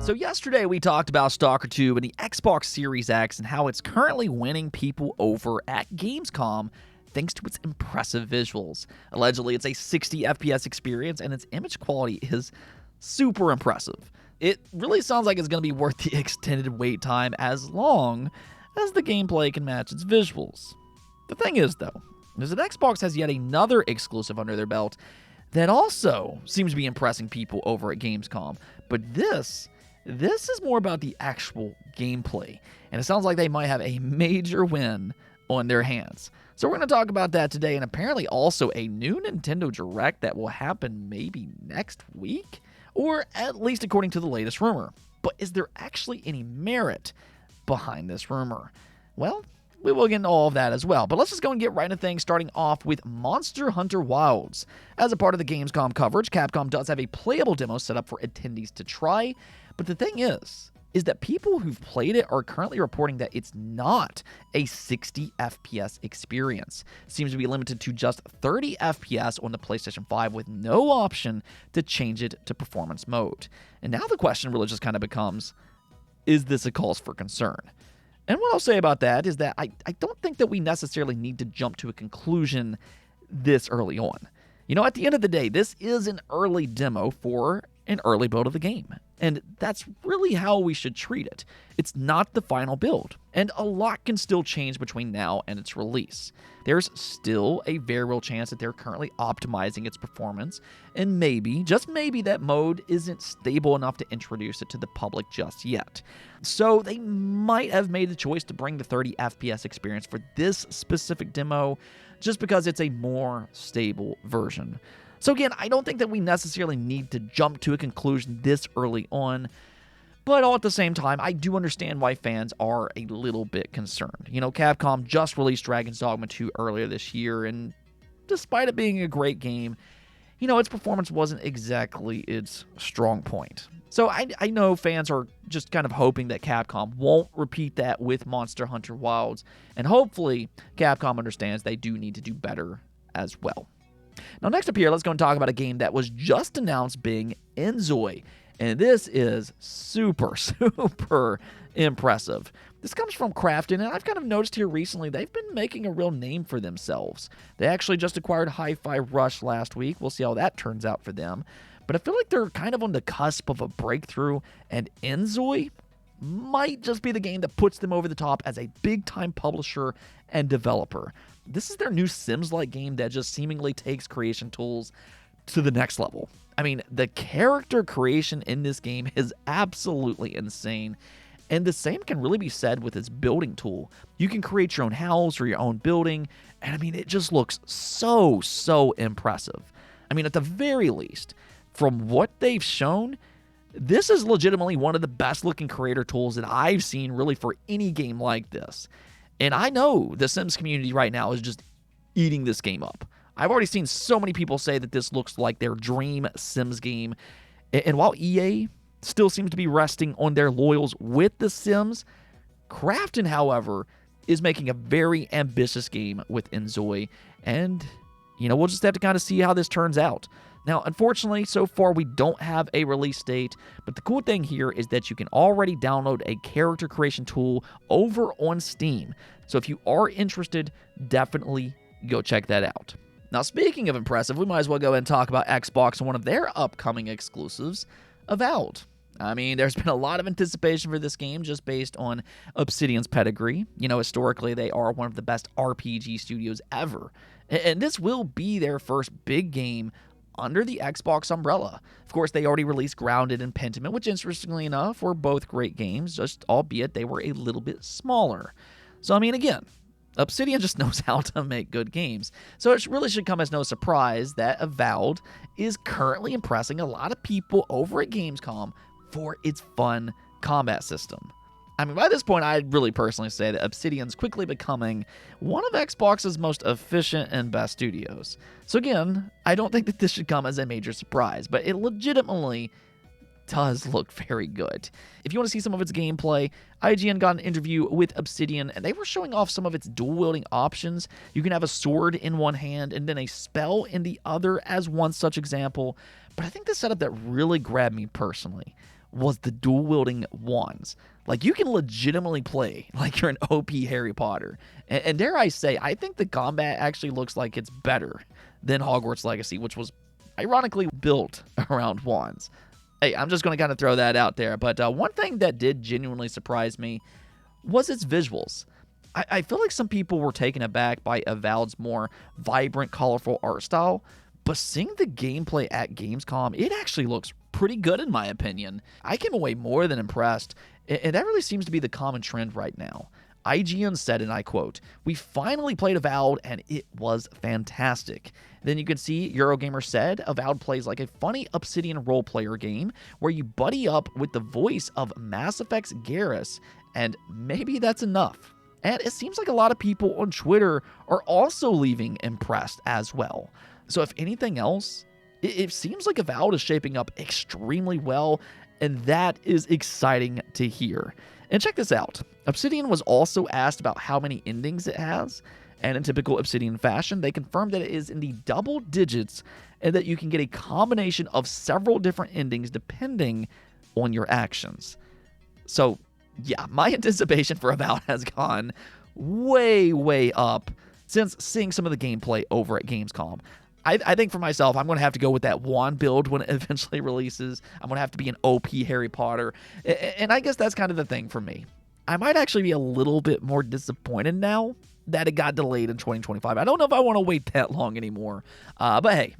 So yesterday we talked about Stalker 2 and the Xbox Series X and how it's currently winning people over at Gamescom thanks to its impressive visuals. Allegedly, it's a 60 FPS experience and its image quality is super impressive. It really sounds like it's going to be worth the extended wait time as long as the gameplay can match its visuals. The thing is, though, is that Xbox has yet another exclusive under their belt that also seems to be impressing people over at Gamescom. But this is more about the actual gameplay, and it sounds like they might have a major win on their hands. So we're going to talk about that today, and apparently also a new Nintendo Direct that will happen maybe next week, or at least according to the latest rumor. But is there actually any merit behind this rumor? Well, we will get into all of that as well, but let's just go and get right into things, starting off with Monster Hunter Wilds. As a part of the Gamescom coverage, Capcom does have a playable demo set up for attendees to try, but the thing is that people who've played it are currently reporting that it's not a 60 FPS experience. It seems to be limited to just 30 FPS on the PlayStation 5 with no option to change it to performance mode. And now the question really just kind of becomes, is this a cause for concern? And what I'll say about that is that I don't think that we necessarily need to jump to a conclusion this early on. You know, at the end of the day, this is an early demo for an early build of the game. And that's really how we should treat it. It's not the final build, and a lot can still change between now and its release. There's still a very real chance that they're currently optimizing its performance, and maybe, just maybe, that mode isn't stable enough to introduce it to the public just yet. So they might have made the choice to bring the 30 FPS experience for this specific demo, just because it's a more stable version. So again, I don't think that we necessarily need to jump to a conclusion this early on, but all at the same time, I do understand why fans are a little bit concerned. You know, Capcom just released Dragon's Dogma 2 earlier this year, and despite it being a great game, you know, its performance wasn't exactly its strong point. So I know fans are just kind of hoping that Capcom won't repeat that with Monster Hunter Wilds, and hopefully Capcom understands they do need to do better as well. Now, next up here, let's go and talk about a game that was just announced being InZoi. And this is super impressive. This comes from Crafton, and I've kind of noticed here recently they've been making a real name for themselves. They actually just acquired Hi-Fi Rush last week. We'll see how that turns out for them. But I feel like they're kind of on the cusp of a breakthrough, and InZoi might just be the game that puts them over the top as a big-time publisher and developer. This is their new Sims-like game that just seemingly takes creation tools to the next level. I mean, the character creation in this game is absolutely insane, and the same can really be said with its building tool. You can create your own house or your own building, and I mean, it just looks so impressive. I mean, at the very least, from what they've shown, this is legitimately one of the best-looking creator tools that I've seen really for any game like this. And I know the Sims community right now is just eating this game up. I've already seen so many people say that this looks like their dream Sims game. And while EA still seems to be resting on their laurels with the Sims, Crafton, however, is making a very ambitious game with InZoi. And, you know, we'll just have to kind of see how this turns out. Now, unfortunately, so far we don't have a release date, but the cool thing here is that you can already download a character creation tool over on Steam. So if you are interested, definitely go check that out. Now, speaking of impressive, we might as well go ahead and talk about Xbox and one of their upcoming exclusives, Avowed. I mean, there's been a lot of anticipation for this game just based on Obsidian's pedigree. You know, historically, they are one of the best RPG studios ever. And this will be their first big game under the Xbox umbrella. Of course, they already released Grounded and Pentiment, which, interestingly enough, were both great games, just albeit they were a little bit smaller. So, I mean, again, Obsidian just knows how to make good games. So it really should come as no surprise that Avowed is currently impressing a lot of people over at Gamescom for its fun combat system. I mean, by this point, I'd really personally say that Obsidian's quickly becoming one of Xbox's most efficient and best studios. So again, I don't think that this should come as a major surprise, but it legitimately does look very good. If you want to see some of its gameplay, IGN got an interview with Obsidian, and they were showing off some of its dual-wielding options. You can have a sword in one hand and then a spell in the other as one such example. But I think the setup that really grabbed me personally was the dual-wielding wands. Like, you can legitimately play like you're an OP Harry Potter. And dare I say, I think the combat actually looks like it's better than Hogwarts Legacy, which was ironically built around wands. Hey, I'm just going to kind of throw that out there. But one thing that did genuinely surprise me was its visuals. I feel like some people were taken aback by Avowed's more vibrant, colorful art style, but seeing the gameplay at Gamescom, it actually looks pretty good in my opinion. I came away more than impressed, and that really seems to be the common trend right now. IGN said, and I quote, "We finally played Avowed, and it was fantastic." Then you can see Eurogamer said, "Avowed plays like a funny Obsidian role-player game where you buddy up with the voice of Mass Effect's Garrus, and maybe that's enough." And it seems like a lot of people on Twitter are also leaving impressed as well. So if anything else, it seems like Avowed is shaping up extremely well, and that is exciting to hear. And check this out. Obsidian was also asked about how many endings it has, and in typical Obsidian fashion, they confirmed that it is in the double digits and that you can get a combination of several different endings depending on your actions. So, yeah, my anticipation for Avowed has gone way, way up since seeing some of the gameplay over at Gamescom. I think for myself, I'm going to have to go with that wand build when it eventually releases. I'm going to have to be an OP Harry Potter. And I guess that's kind of the thing for me. I might actually be a little bit more disappointed now that it got delayed in 2025. I don't know if I want to wait that long anymore. But hey,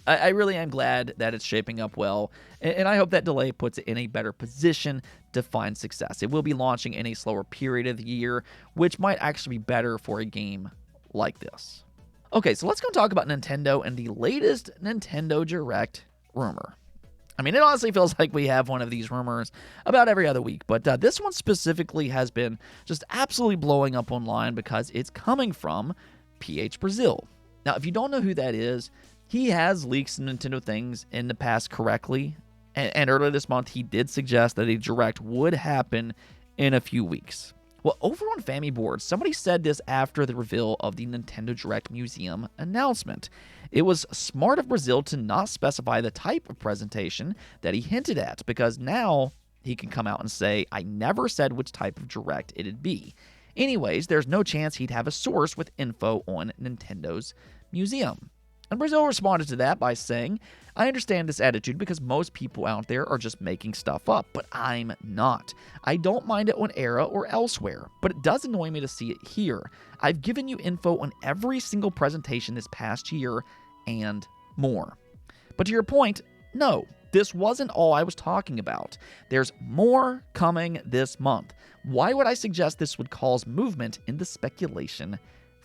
I really am glad that it's shaping up well. And I hope that delay puts it in a better position to find success. It will be launching in a slower period of the year, which might actually be better for a game like this. Okay, so let's go talk about Nintendo and the latest Nintendo Direct rumor. I mean, it honestly feels like we have one of these rumors about every other week, but this one specifically has been just absolutely blowing up online because it's coming from PH Brazil. Now, if you don't know who that is, he has leaked some Nintendo things in the past correctly, and earlier this month, he did suggest that a Direct would happen in a few weeks. Well, over on Fami Board, somebody said this after the reveal of the Nintendo Direct Museum announcement. It was smart of Brazil to not specify the type of presentation that he hinted at, because now he can come out and say, "I never said which type of Direct it'd be." Anyways, there's no chance he'd have a source with info on Nintendo's museum. And Brazil responded to that by saying, "I understand this attitude because most people out there are just making stuff up, but I'm not. I don't mind it on Era or elsewhere, but it does annoy me to see it here. I've given you info on every single presentation this past year and more." But to your point, no, this wasn't all I was talking about. There's more coming this month. Why would I suggest this would cause movement in the speculation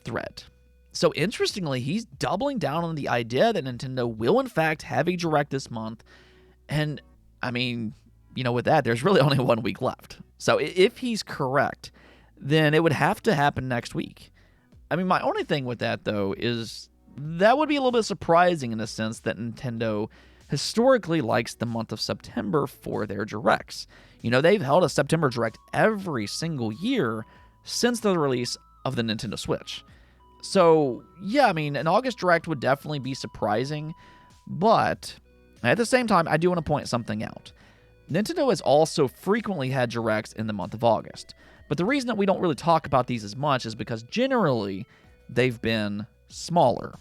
thread? So interestingly, he's doubling down on the idea that Nintendo will in fact have a Direct this month. And I mean, with that, there's really only 1 week left. So if he's correct, then it would have to happen next week. I mean, my only thing with that, though, is that would be a little bit surprising in the sense that Nintendo historically likes the month of September for their Directs. They've held a September Direct every single year since the release of the Nintendo Switch. So, yeah, I mean, an August Direct would definitely be surprising, but at the same time, I do want to point something out. Nintendo has also frequently had Directs in the month of August, but the reason that we don't really talk about these as much is because generally, they've been smaller.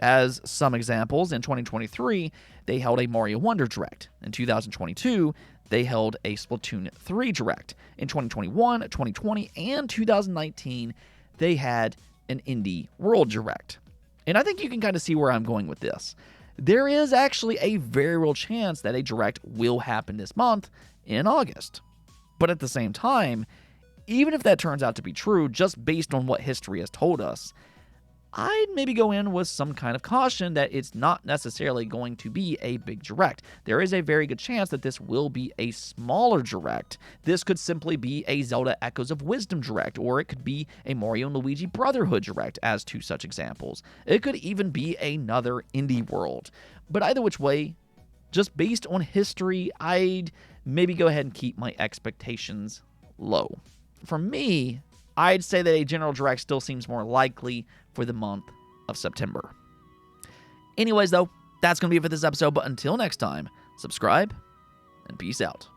As some examples, in 2023, they held a Mario Wonder Direct. In 2022, they held a Splatoon 3 Direct. In 2021, 2020, and 2019, they had an Indie World Direct. And I think you can kind of see where I'm going with this. There is actually a very real chance that a Direct will happen this month in August. But at the same time, even if that turns out to be true, just based on what history has told us, I'd maybe go in with some kind of caution that it's not necessarily going to be a big Direct. There is a very good chance that this will be a smaller Direct. This could simply be a Zelda Echoes of Wisdom Direct, or it could be a Mario and Luigi Brotherhood Direct, as two such examples. It could even be another Indie World. But either which way, just based on history, I'd maybe go ahead and keep my expectations low. For me, I'd say that a general Direct still seems more likely for the month of September. Anyways, though, that's going to be it for this episode, but until next time, subscribe and peace out.